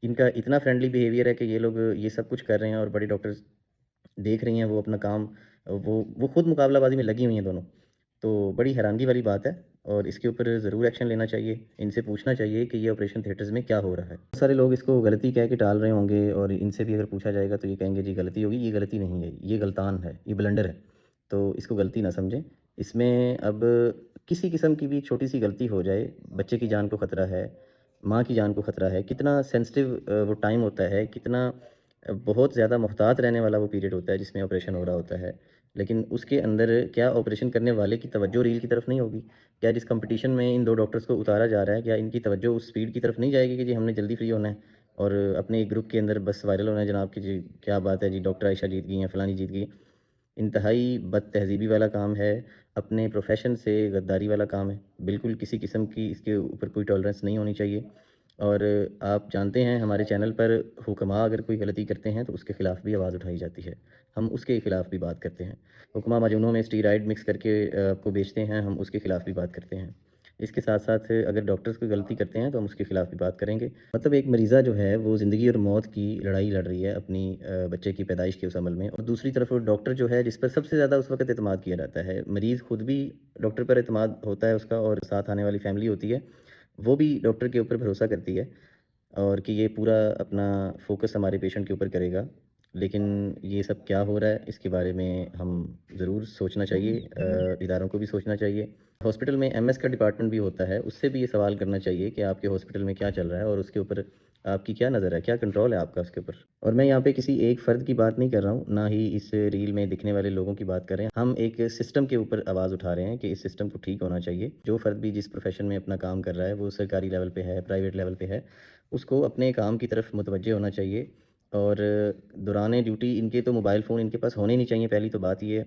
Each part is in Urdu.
ان کا اتنا فرینڈلی بیہیویئر ہے کہ یہ لوگ یہ سب کچھ کر رہے ہیں اور بڑے ڈاکٹرز دیکھ رہی ہیں وہ اپنا کام، وہ خود مقابلہ بازی میں لگی ہوئی ہیں دونوں۔ تو بڑی حیرانگی والی بات ہے اور اس کے اوپر ضرور ایکشن لینا چاہیے، ان سے پوچھنا چاہیے کہ یہ آپریشن تھیٹرز میں کیا ہو رہا ہے۔ بہت سارے لوگ اس کو غلطی کہہ کے ٹال رہے ہوں گے اور ان سے بھی اگر پوچھا جائے گا تو یہ کہیں گے جی غلطی ہوگی، یہ غلطی نہیں ہے، یہ غلطان ہے، یہ بلنڈر ہے، تو اس کو غلطی نہ سمجھیں۔ اس میں اب کسی قسم کی بھی چھوٹی سی غلطی ہو جائے، بچے کی جان کو خطرہ ہے، ماں کی جان کو خطرہ ہے، کتنا سینسٹیو وہ ٹائم ہوتا ہے، کتنا بہت زیادہ محتاط رہنے والا وہ پیریڈ ہوتا ہے جس میں آپریشن ہو رہا ہوتا ہے، لیکن اس کے اندر کیا آپریشن کرنے والے کی توجہ ریل کی طرف نہیں ہوگی؟ کیا جس کمپٹیشن میں ان دو ڈاکٹرز کو اتارا جا رہا ہے کیا ان کی توجہ اس اسپیڈ کی طرف نہیں جائے گی کہ جی ہم نے جلدی فری ہونا ہے اور اپنے ایک گروپ کے اندر بس وائرل ہونا ہے جناب کہ جی کیا بات ہے جی ڈاکٹر عائشہ جیت گئی ہیں، فلانی جیت گئی؟ انتہائی بد تہذیبی والا کام ہے، اپنے پروفیشن سے غداری والا کام ہے، بالکل کسی قسم کی اس کے اوپر کوئی ٹالرنس نہیں ہونی چاہیے۔ اور آپ جانتے ہیں ہمارے چینل پر حکماء اگر کوئی غلطی کرتے ہیں تو اس کے خلاف بھی آواز اٹھائی جاتی ہے، ہم اس کے خلاف بھی بات کرتے ہیں۔ حکماء معجونوں میں اسٹیرائڈ مکس کر کے آپ کو بیچتے ہیں، ہم اس کے خلاف بھی بات کرتے ہیں۔ اس کے ساتھ ساتھ اگر ڈاکٹرز کوئی غلطی کرتے ہیں تو ہم اس کے خلاف بھی بات کریں گے۔ مطلب ایک مریضہ جو ہے وہ زندگی اور موت کی لڑائی لڑ رہی ہے اپنی بچے کی پیدائش کے اس عمل میں، اور دوسری طرف وہ ڈاکٹر جو ہے جس پر سب سے زیادہ اس وقت اعتماد کیا جاتا ہے، مریض خود بھی ڈاکٹر پر اعتماد ہوتا ہے اس کا، اور ساتھ آنے والی فیملی ہوتی ہے وہ بھی ڈاکٹر کے اوپر بھروسہ کرتی ہے اور کہ یہ پورا اپنا فوکس ہمارے پیشنٹ کے اوپر کرے گا۔ لیکن یہ سب کیا ہو رہا ہے اس کے بارے میں ہم ضرور سوچنا چاہیے، اداروں کو بھی سوچنا چاہیے۔ ہاسپٹل میں ایم ایس کا ڈپارٹمنٹ بھی ہوتا ہے، اس سے بھی یہ سوال کرنا چاہیے کہ آپ کے ہاسپٹل میں کیا چل رہا ہے اور اس کے اوپر آپ کی کیا نظر ہے، کیا کنٹرول ہے آپ کا اس کے اوپر۔ اور میں یہاں پہ کسی ایک فرد کی بات نہیں کر رہا ہوں، نہ ہی اس ریل میں دکھنے والے لوگوں کی بات کر رہے ہیں، ہم ایک سسٹم کے اوپر آواز اٹھا رہے ہیں کہ اس سسٹم کو ٹھیک ہونا چاہیے۔ جو فرد بھی جس پروفیشن میں اپنا کام کر رہا ہے، وہ سرکاری لیول پہ ہے، پرائیویٹ لیول پہ ہے، اس کو اپنے کام کی طرف متوجہ ہونا چاہیے۔ اور دوران ڈیوٹی ان کے تو موبائل فون ان کے پاس ہونے نہیں چاہیے، پہلی تو بات یہ ہے۔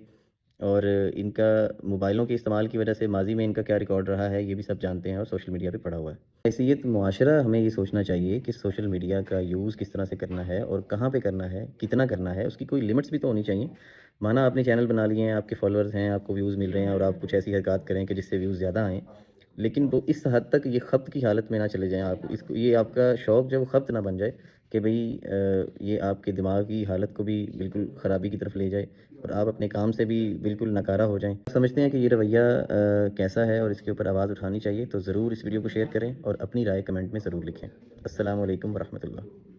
اور ان کا موبائلوں کے استعمال کی وجہ سے ماضی میں ان کا کیا ریکارڈ رہا ہے یہ بھی سب جانتے ہیں اور سوشل میڈیا پہ پڑا ہوا ہے۔ حیثیت معاشرہ ہمیں یہ سوچنا چاہیے کہ سوشل میڈیا کا یوز کس طرح سے کرنا ہے اور کہاں پہ کرنا ہے، کتنا کرنا ہے، اس کی کوئی لمٹس بھی تو ہونی چاہیے۔ مانا آپ نے چینل بنا لیے ہیں، آپ کے فالوورز ہیں، آپ کو ویوز مل رہے ہیں اور آپ کچھ ایسی حرکات کریں کہ جس سے ویوز زیادہ آئیں، لیکن وہ اس حد تک یہ خبط کی حالت میں نہ چلے جائیں، آپ اس کو یہ آپ کا شوق جو خبط نہ بن جائے کہ بھئی یہ آپ کے دماغی حالت کو بھی بالکل خرابی کی طرف لے جائے اور آپ اپنے کام سے بھی بالکل ناکارہ ہو جائیں۔ سمجھتے ہیں کہ یہ رویہ کیسا ہے اور اس کے اوپر آواز اٹھانی چاہیے، تو ضرور اس ویڈیو کو شیئر کریں اور اپنی رائے کمنٹ میں ضرور لکھیں۔ السلام علیکم ورحمۃ اللہ۔